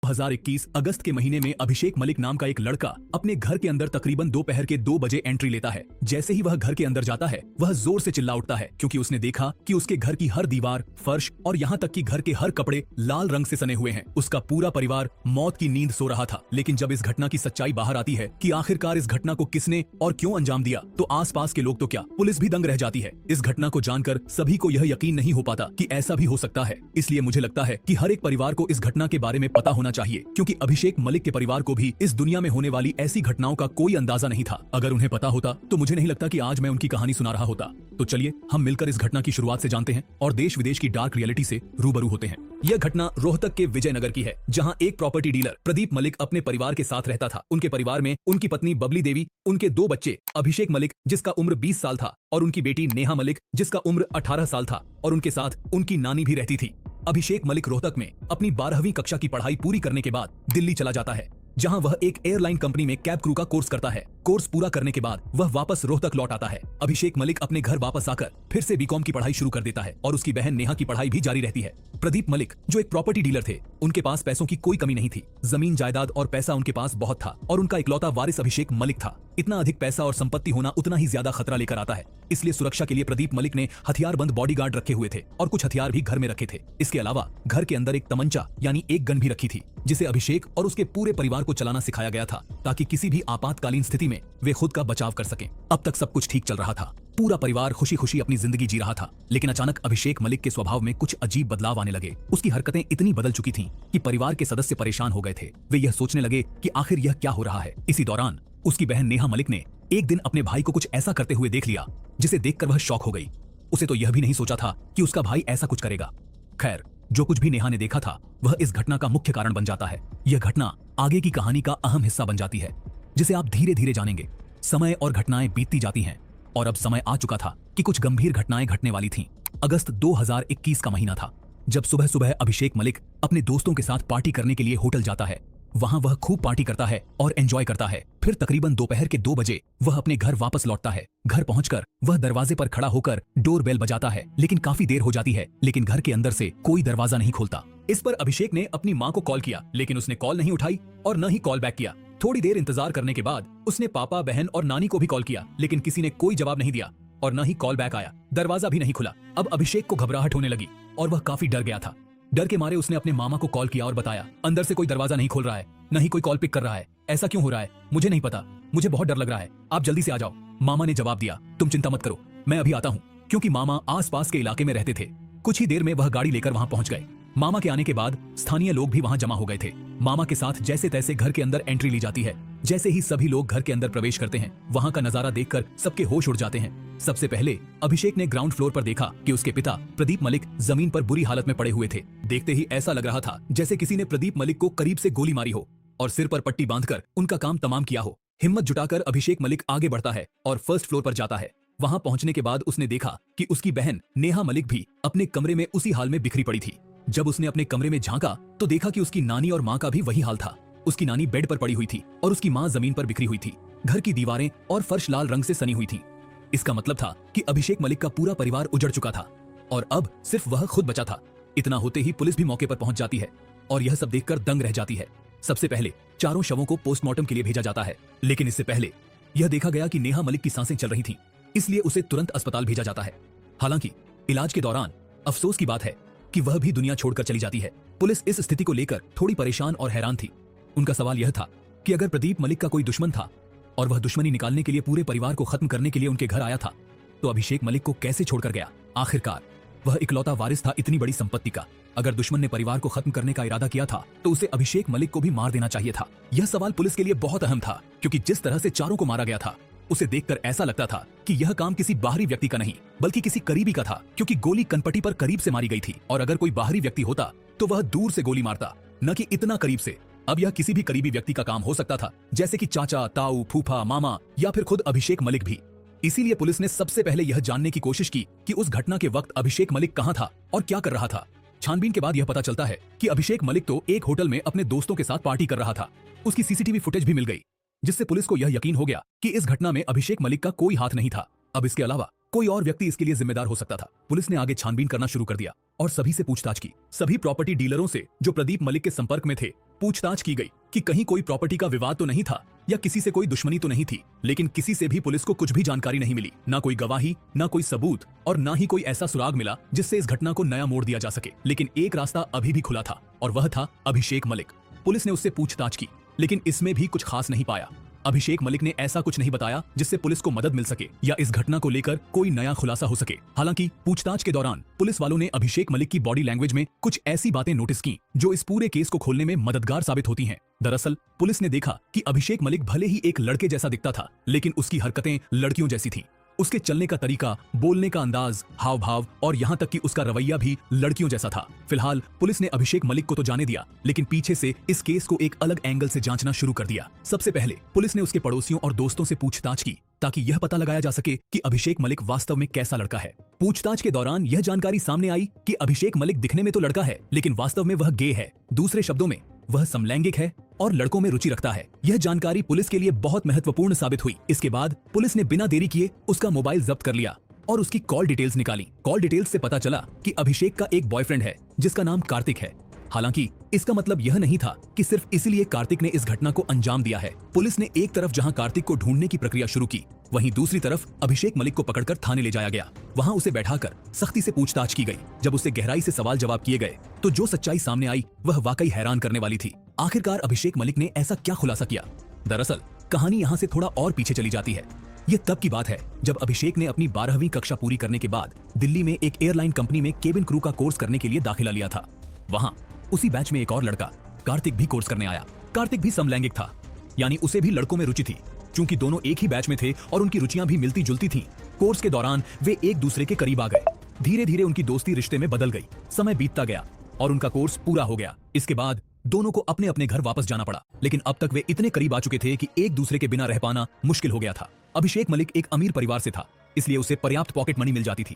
2021 अगस्त के महीने में अभिषेक मलिक नाम का एक लड़का अपने घर के अंदर तकरीबन दोपहर के 2 बजे एंट्री लेता है। जैसे ही वह घर के अंदर जाता है वह जोर से चिल्ला उठता है क्योंकि उसने देखा कि उसके घर की हर दीवार, फर्श और यहाँ तक कि घर के हर कपड़े लाल रंग से सने हुए हैं। उसका पूरा परिवार मौत की नींद सो रहा था। लेकिन जब इस घटना की सच्चाई बाहर आती है कि आखिरकार इस घटना को किसने और क्यों अंजाम दिया, तो आसपास के लोग तो क्या, पुलिस भी दंग रह जाती है। इस घटना को जानकर सभी को यह यकीन नहीं हो पाता कि ऐसा भी हो सकता है। इसलिए मुझे लगता है कि हर एक परिवार को इस घटना के बारे में पता होना चाहिए, क्योंकि अभिषेक मलिक के परिवार को भी इस दुनिया में होने वाली ऐसी घटनाओं का कोई अंदाजा नहीं था। अगर उन्हें पता होता तो मुझे नहीं लगता कि आज मैं उनकी कहानी सुना रहा होता। तो चलिए हम मिलकर इस घटना की शुरुआत से जानते हैं और देश विदेश की डार्क रियलिटी से रूबरू होते हैं। यह घटना रोहतक के विजयनगर की है, जहां एक प्रॉपर्टी डीलर प्रदीप मलिक अपने परिवार के साथ रहता था। उनके परिवार में उनकी पत्नी बबली देवी, उनके 2 बच्चे अभिषेक मलिक जिसका उम्र 20 साल था और उनकी बेटी नेहा मलिक जिसका उम्र 18 साल था, और उनके साथ उनकी नानी भी रहती थी। अभिषेक मलिक रोहतक में अपनी 12वीं कक्षा की पढ़ाई पूरी करने के बाद दिल्ली चला जाता है, जहां वह एक एयरलाइन कंपनी में कैब क्रू का कोर्स करता है। कोर्स पूरा करने के बाद वह वापस रोहतक लौट आता है। अभिषेक मलिक अपने घर वापस आकर फिर से बीकॉम की पढ़ाई शुरू कर देता है और उसकी बहन नेहा की पढ़ाई भी जारी रहती है। प्रदीप मलिक जो एक प्रॉपर्टी डीलर थे, उनके पास पैसों की कोई कमी नहीं थी। जमीन जायदाद और पैसा उनके पास बहुत था और उनका इकलौता वारिस अभिषेक मलिक था। इतना अधिक पैसा और संपत्ति होना उतना ही ज्यादा खतरा लेकर आता है। इसलिए सुरक्षा के लिए प्रदीप मलिक ने हथियारबंद बॉडीगार्ड रखे हुए थे और कुछ हथियार भी घर में रखे थे। इसके अलावा घर के अंदर एक तमंचा यानी एक गन भी रखी थी, जिसे अभिषेक और उसके पूरे परिवार को चलाना सिखाया गया था, ताकि किसी भी आपातकालीन स्थिति में वे खुद का बचाव कर सकें। अब तक सब कुछ ठीक चल रहा था, पूरा परिवार खुशी खुशी अपनी जिंदगी जी रहा था। लेकिन अचानक अभिषेक मलिक के स्वभाव में कुछ अजीब बदलाव आने लगे। उसकी हरकतें इतनी बदल चुकी थीं कि परिवार के सदस्य परेशान हो गए थे। वे यह सोचने लगे कि आखिर यह क्या हो रहा है। इसी दौरान उसकी बहन नेहा मलिक ने एक दिन अपने भाई को कुछ ऐसा करते हुए देख लिया जिसे देखकर वह शॉक हो गई। उसे तो यह भी नहीं सोचा था कि उसका भाई ऐसा कुछ करेगा। खैर, जो कुछ भी नेहा ने देखा था वह इस घटना का मुख्य कारण बन जाता है। यह घटना आगे की कहानी का अहम हिस्सा बन जाती है, जिसे आप धीरे धीरे जानेंगे। समय और घटनाएं बीतती जाती हैं और अब समय आ चुका था कि कुछ गंभीर घटनाएं घटने वाली थीं। अगस्त 2021 का महीना था, जब सुबह सुबह अभिषेक मलिक अपने दोस्तों के साथ पार्टी करने के लिए होटल जाता है। वहां वह खूब पार्टी करता है और एंजॉय करता है। फिर तकरीबन दोपहर के 2 बजे वह अपने घर वापस लौटता है। घर पहुंचकर वह दरवाजे पर खड़ा होकर डोरबेल बजाता है, लेकिन काफी देर हो जाती है, लेकिन घर के अंदर से कोई दरवाजा नहीं खोलता। इस पर अभिषेक ने अपनी मां को कॉल किया, लेकिन उसने कॉल नहीं उठाई और न ही कॉल बैक किया। थोड़ी देर इंतजार करने के बाद उसने पापा, बहन और नानी को भी कॉल किया, लेकिन किसी ने कोई जवाब नहीं दिया और न ही कॉल बैक आया। दरवाजा भी नहीं खुला। अब अभिषेक को घबराहट होने लगी और वह काफी डर गया था। डर के मारे उसने अपने मामा को कॉल किया और बताया, अंदर से कोई दरवाजा नहीं खोल रहा है, न ही कोई कॉल पिक कर रहा है। ऐसा क्यों हो रहा है मुझे नहीं पता, मुझे बहुत डर लग रहा है, आप जल्दी से आ जाओ। मामा ने जवाब दिया, तुम चिंता मत करो, मैं अभी आता हूँ। क्योंकि मामा आसपास के इलाके में रहते थे। कुछ ही देर में वह गाड़ी लेकर वहां पहुंच गए। मामा के आने के बाद स्थानीय लोग भी वहां जमा हो गए थे। मामा के साथ जैसे तैसे घर के अंदर एंट्री ली जाती है। जैसे ही सभी लोग घर के अंदर प्रवेश करते हैं, वहां का नजारा देखकर सबके होश उड़ जाते हैं। सबसे पहले अभिषेक ने ग्राउंड फ्लोर पर देखा कि उसके पिता प्रदीप मलिक जमीन पर बुरी हालत में पड़े हुए थे। देखते ही ऐसा लग रहा था जैसे किसी ने प्रदीप मलिक को करीब से गोली मारी हो और सिर पर पट्टी बांधकर उनका काम तमाम किया हो। हिम्मत जुटाकर अभिषेक मलिक आगे बढ़ता है और फर्स्ट फ्लोर पर जाता है। वहां पहुंचने के बाद उसने देखा कि उसकी बहन नेहा मलिक भी अपने कमरे में उसी हाल में बिखरी पड़ी थी। जब उसने अपने कमरे में झांका तो देखा कि उसकी नानी और माँ का भी वही हाल था। उसकी नानी बेड पर पड़ी हुई थी और उसकी माँ जमीन पर बिखरी हुई थी। घर की दीवारें और फर्श लाल रंग से सनी हुई थी। इसका मतलब था कि अभिषेक मलिक का पूरा परिवार उजड़ चुका था और अब सिर्फ वह खुद बचा था। इतना होते ही पुलिस भी मौके पर पहुंच जाती है और यह सब देखकर दंग रह जाती है। सबसे पहले चारों शवों को पोस्टमार्टम के लिए भेजा जाता है, लेकिन इससे पहले यह देखा गया कि नेहा मलिक की सांसें चल रही थीं, इसलिए उसे तुरंत अस्पताल भेजा जाता है। हालांकि इलाज के दौरान अफसोस की बात है कि वह भी दुनिया छोड़कर चली जाती है। पुलिस इस स्थिति को लेकर थोड़ी परेशान और हैरान थी। उनका सवाल यह था कि अगर प्रदीप मलिक का कोई दुश्मन था और वह दुश्मनी निकालने के लिए पूरे परिवार को खत्म करने के लिए उनके घर आया था, तो अभिषेक मलिक को कैसे छोड़कर गया? आखिरकार वह इकलौता वारिस था इतनी बड़ी संपत्ति का। अगर दुश्मन ने परिवार को खत्म करने का इरादा किया था तो उसे अभिषेक मलिक को भी मार देना चाहिए था। यह सवाल पुलिस के लिए बहुत अहम था, क्योंकि जिस तरह से चारों को मारा गया था उसे देखकर ऐसा लगता था कि यह काम किसी बाहरी व्यक्ति का नहीं बल्कि किसी करीबी का था, क्योंकि गोली कनपटी पर करीब से मारी गई थी और अगर कोई बाहरी व्यक्ति होता तो वह दूर से गोली मारता, न कि इतना करीब से। अब यह किसी भी करीबी व्यक्ति का काम हो सकता था, जैसे कि चाचा, ताऊ, फूफा, मामा या फिर खुद अभिषेक मलिक भी। इसीलिए पुलिस ने सबसे पहले यह जानने की कोशिश की कि उस घटना के वक्त अभिषेक मलिक कहां था और क्या कर रहा था। छानबीन के बाद यह पता चलता है कि अभिषेक मलिक तो एक होटल में अपने दोस्तों के साथ पार्टी कर रहा था। उसकी सीसीटीवी फुटेज भी मिल गई, जिससे पुलिस को यह यकीन हो गया कि इस घटना में अभिषेक मलिक का कोई हाथ नहीं था। अब इसके अलावा कोई और व्यक्ति इसके लिए जिम्मेदार हो सकता था। पुलिस ने आगे छानबीन करना शुरू कर दिया और सभी से पूछताछ की। सभी प्रॉपर्टी डीलरों से जो प्रदीप मलिक के संपर्क में थे पूछताछ की गई कि कहीं कोई प्रॉपर्टी का विवाद तो नहीं था या किसी से कोई दुश्मनी तो नहीं थी, लेकिन किसी से भी पुलिस को कुछ भी जानकारी नहीं मिली, ना कोई गवाही, ना कोई सबूत और ना ही कोई ऐसा सुराग मिला जिससे इस घटना को नया मोड़ दिया जा सके। लेकिन एक रास्ता अभी भी खुला था और वह था अभिषेक मलिक। पुलिस ने उससे पूछताछ की, लेकिन इसमें भी कुछ खास नहीं पाया। अभिषेक मलिक ने ऐसा कुछ नहीं बताया जिससे पुलिस को मदद मिल सके या इस घटना को लेकर कोई नया खुलासा हो सके। हालांकि पूछताछ के दौरान पुलिस वालों ने अभिषेक मलिक की बॉडी लैंग्वेज में कुछ ऐसी बातें नोटिस की जो इस पूरे केस को खोलने में मददगार साबित होती हैं। दरअसल पुलिस ने देखा कि अभिषेक मलिक भले ही एक लड़के जैसा दिखता था, लेकिन उसकी हरकतें लड़कियों जैसी थी। उसके चलने का तरीका, बोलने का अंदाज, हाव भाव और यहाँ तक कि उसका रवैया भी लड़कियों जैसा था। फिलहाल पुलिस ने अभिषेक मलिक को तो जाने दिया, लेकिन पीछे से इस केस को एक अलग एंगल से जांचना शुरू कर दिया। सबसे पहले पुलिस ने उसके पड़ोसियों और दोस्तों से पूछताछ की ताकि यह पता लगाया जा सके कि अभिषेक मलिक वास्तव में कैसा लड़का है। पूछताछ के दौरान यह जानकारी सामने आई कि अभिषेक मलिक दिखने में तो लड़का है, लेकिन वास्तव में वह गे है। दूसरे शब्दों में वह समलैंगिक है और लड़कों में रुचि रखता है। यह जानकारी पुलिस के लिए बहुत महत्वपूर्ण साबित हुई। इसके बाद पुलिस ने बिना देरी किए उसका मोबाइल जब्त कर लिया और उसकी कॉल डिटेल्स निकाली। कॉल डिटेल्स से पता चला कि अभिषेक का एक बॉयफ्रेंड है जिसका नाम कार्तिक है। हालांकि इसका मतलब यह नहीं था कि सिर्फ इसीलिए कार्तिक ने इस घटना को अंजाम दिया है। पुलिस ने एक तरफ जहां कार्तिक को ढूंढने की प्रक्रिया शुरू की, वहीं दूसरी तरफ अभिषेक मलिक को पकड़कर थाने ले जाया गया। वहां उसे बैठाकर सख्ती से पूछताछ की गई। जब उससे गहराई से सवाल जवाब किए गए तो जो सच्चाई सामने आई वह वाकई हैरान करने वाली थी। आखिरकार अभिषेक मलिक ने ऐसा क्या खुलासा किया? दरअसल कहानी यहाँ से थोड़ा और पीछे चली जाती है। ये तब की बात है जब अभिषेक ने अपनी 12वीं कक्षा पूरी करने के बाद दिल्ली में एक एयरलाइन कंपनी में केबिन क्रू का कोर्स करने के लिए दाखिला लिया था। वहां उसी बैच में एक और लड़का कार्तिक भी कोर्स करने आया। कार्तिक भी समलैंगिक था, यानी उसे भी लड़कों में रुचि थी। क्योंकि दोनों एक ही बैच में थे और उनकी रुचियां भी मिलती जुलती थीं, कोर्स के दौरान वे एक दूसरे के करीब आ गए। धीरे धीरे उनकी दोस्ती रिश्ते में बदल गई। समय बीतता गया और उनका कोर्स पूरा हो गया। इसके बाद दोनों को अपने अपने घर वापस जाना पड़ा, लेकिन अब तक वे इतने करीब आ चुके थे कि एक दूसरे के बिना रह पाना मुश्किल हो गया था। अभिषेक मलिक एक अमीर परिवार से था, इसलिए उसे पर्याप्त पॉकेट मनी मिल जाती थी।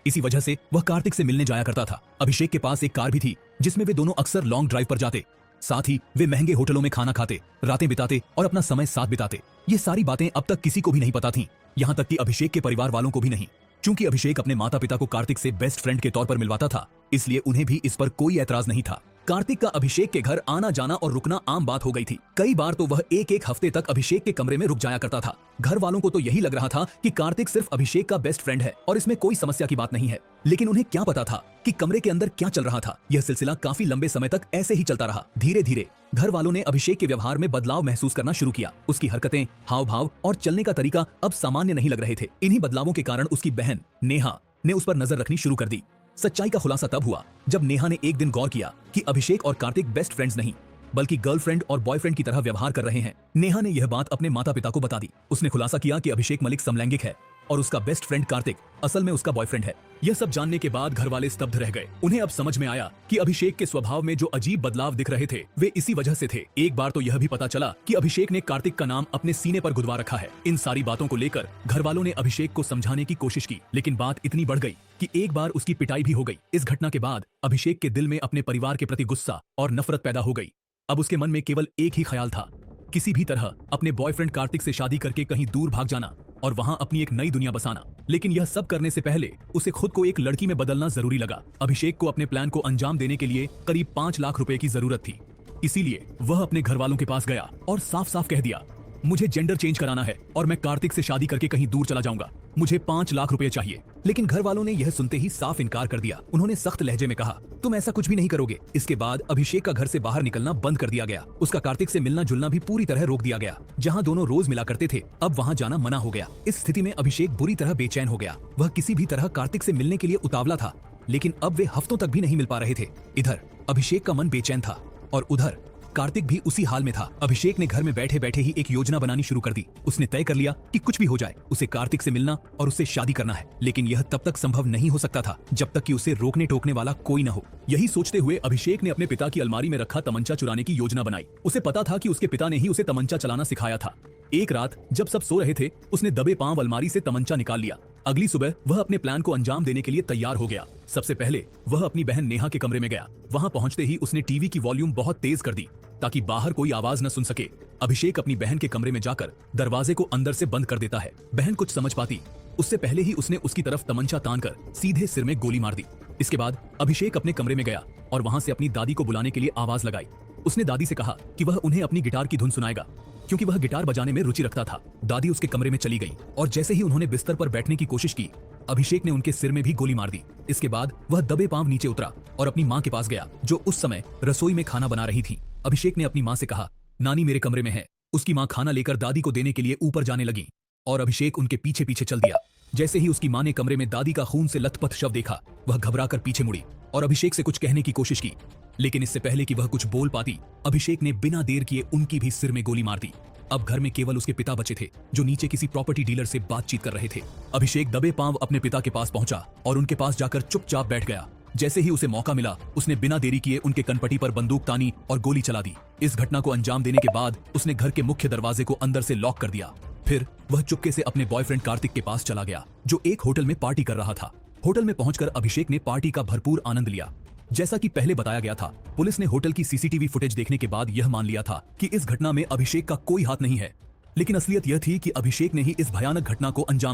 इसी वजह से वह कार्तिक से मिलने जाया करता था। अभिषेक के पास एक कार भी थी जिसमें वे दोनों अक्सर लॉन्ग ड्राइव पर जाते। साथ ही वे महंगे होटलों में खाना खाते, रातें बिताते और अपना समय साथ बिताते। ये सारी बातें अब तक किसी को भी नहीं पता थीं, यहाँ तक कि अभिषेक के परिवार वालों को भी नहीं। चूंकि अभिषेक अपने माता पिता को कार्तिक से बेस्ट फ्रेंड के तौर पर मिलवाता था, इसलिए उन्हें भी इस पर कोई ऐतराज नहीं था। कार्तिक का अभिषेक के घर आना जाना और रुकना आम बात हो गई थी। कई बार तो वह एक एक हफ्ते तक अभिषेक के कमरे में रुक जाया करता था। घर वालों को तो यही लग रहा था कि कार्तिक सिर्फ अभिषेक का बेस्ट फ्रेंड है और इसमें कोई समस्या की बात नहीं है। लेकिन उन्हें क्या पता था कि कमरे के अंदर क्या चल रहा था। यह सिलसिला काफी लंबे समय तक ऐसे ही चलता रहा। धीरे धीरे घर वालों ने अभिषेक के व्यवहार में बदलाव महसूस करना शुरू किया। उसकी हरकतें, हाव भाव और चलने का तरीका अब सामान्य नहीं लग रहे थे। इन्हीं बदलावों के कारण उसकी बहन नेहा ने उस पर नजर रखनी शुरू कर दी। सच्चाई का खुलासा तब हुआ जब नेहा ने एक दिन गौर किया कि अभिषेक और कार्तिक बेस्ट फ्रेंड्स नहीं बल्कि गर्लफ्रेंड और बॉयफ्रेंड की तरह व्यवहार कर रहे हैं। नेहा ने यह बात अपने माता पिता को बता दी। उसने खुलासा किया कि अभिषेक मलिक समलैंगिक है और उसका बेस्ट फ्रेंड कार्तिक असल में उसका बॉयफ्रेंड है। यह सब जानने के बाद घर वाले स्तब्ध रह गए। उन्हें अब समझ में आया कि अभिषेक के स्वभाव में जो अजीब बदलाव दिख रहे थे वे इसी वजह से थे। एक बार तो यह भी पता चला कि अभिषेक ने कार्तिक का नाम अपने सीने पर गुदवा रखा है। इन सारी बातों को लेकर घर वालों ने अभिषेक को समझाने की कोशिश की, लेकिन बात इतनी बढ़ गई कि एक बार उसकी पिटाई भी हो गई। इस घटना के बाद अभिषेक के दिल में अपने परिवार के प्रति गुस्सा और नफरत पैदा हो गई। अब उसके मन में केवल एक ही ख्याल था, किसी भी तरह अपने बॉयफ्रेंड कार्तिक से शादी करके कहीं दूर भाग जाना और वहां अपनी एक नई दुनिया बसाना। लेकिन यह सब करने से पहले उसे खुद को एक लड़की में बदलना जरूरी लगा। अभिषेक को अपने प्लान को अंजाम देने के लिए करीब 5 लाख रुपए की जरूरत थी। इसीलिए वह अपने घर वालों के पास गया और साफ साफ कह दिया, मुझे जेंडर चेंज कराना है और मैं कार्तिक से शादी करके कहीं दूर चला जाऊंगा। मुझे 5 लाख रुपए चाहिए। लेकिन घर वालों ने यह सुनते ही साफ इनकार कर दिया। उन्होंने सख्त लहजे में कहा, तुम ऐसा कुछ भी नहीं करोगे। इसके बाद अभिषेक का घर से बाहर निकलना बंद कर दिया गया। उसका कार्तिक से मिलना जुलना भी पूरी तरह रोक दिया गया। जहां दोनों रोज मिला करते थे, अब वहां जाना मना हो गया। इस स्थिति में अभिषेक बुरी तरह बेचैन हो गया। वह किसी भी तरह कार्तिक से मिलने के लिए उतावला था, लेकिन अब वे हफ्तों तक भी नहीं मिल पा रहे थे। इधर अभिषेक का मन बेचैन था और उधर कार्तिक भी उसी हाल में था। अभिषेक ने घर में बैठे बैठे ही एक योजना बनानी शुरू कर दी। उसने तय कर लिया कि कुछ भी हो जाए उसे कार्तिक से मिलना और उससे शादी करना है। लेकिन यह तब तक संभव नहीं हो सकता था जब तक कि उसे रोकने टोकने वाला कोई न हो। यही सोचते हुए अभिषेक ने अपने पिता की अलमारी में रखा तमंचा चुराने की योजना बनाई। उसे पता था कि उसके पिता ने ही उसे तमंचा चलाना सिखाया था। एक रात जब सब सो रहे थे, उसने दबे पांव अलमारी से तमंचा निकाल लिया। अगली सुबह वह अपने प्लान को अंजाम देने के लिए तैयार हो गया। सबसे पहले वह अपनी बहन नेहा के कमरे में गया। वहां पहुंचते ही उसने टीवी की वॉल्यूम बहुत तेज कर दी ताकि बाहर कोई आवाज न सुन सके। अभिषेक अपनी बहन के कमरे में जाकर दरवाजे को अंदर से बंद कर देता है। बहन कुछ समझ पाती उससे पहले ही उसने उसकी तरफ तमंचा तानकर सीधे सिर में गोली मार दी। इसके बाद अभिषेक अपने कमरे में गया और वहां से अपनी दादी को बुलाने के लिए आवाज लगाई। उसने दादी से कहा कि वह उन्हें अपनी गिटार की धुन सुनाएगा, क्योंकि वह गिटार बजाने में रुचि रखता था। दादी उसके कमरे में चली गई और जैसे ही उन्होंने बिस्तर पर बैठने की कोशिश की, अभिषेक ने उनके सिर में भी गोली मार दी। इसके बाद वह दबे पांव नीचे उतरा और अपनी मां के पास गया, जो उस समय रसोई में खाना बना रही थी। अभिषेक ने अपनी मां से कहा, नानी मेरे कमरे में है। उसकी मां खाना लेकर दादी को देने के लिए ऊपर जाने लगी और अभिषेक उनके पीछे पीछे चल दिया। जैसे ही उसकी मां ने कमरे में दादी का खून से लथपथ शव देखा, वह घबराकर पीछे मुड़ी और अभिषेक से कुछ कहने की कोशिश की, लेकिन इससे पहले कि वह कुछ बोल पाती, अभिषेक ने बिना देर किए उनकी भी सिर में गोली मार दी। अब घर में केवल उसके पिता बचे थे, जो नीचे किसी प्रॉपर्टी डीलर से बातचीत कर रहे थे। अभिषेक दबे पांव अपने पिता के पास पहुंचा और उनके पास जाकर चुपचाप बैठ गया। जैसे ही उसे मौका मिला, उसने बिना देरी किए उनके कनपटी पर बंदूक तानी और गोली चला दी। इस घटना को अंजाम देने के बाद उसने घर के मुख्य दरवाजे को अंदर से लॉक कर दिया। फिर वह चुपके से अपने बॉयफ्रेंड कार्तिक के पास चला गया, जो एक होटल में पार्टी कर रहा था। होटल में पहुंचकर अभिषेक ने पार्टी का भरपूर आनंद लिया। जैसा कि पहले बताया गया था, पुलिस ने होटल की सीसीटीवी फुटेज देखने के बाद यह मान लिया था कि इस घटना में अभिषेक का कोई हाथ नहीं है, लेकिन असलियत यह थी कि अभिषेक ने ही इस भयानक घटना को अंजाम दिया।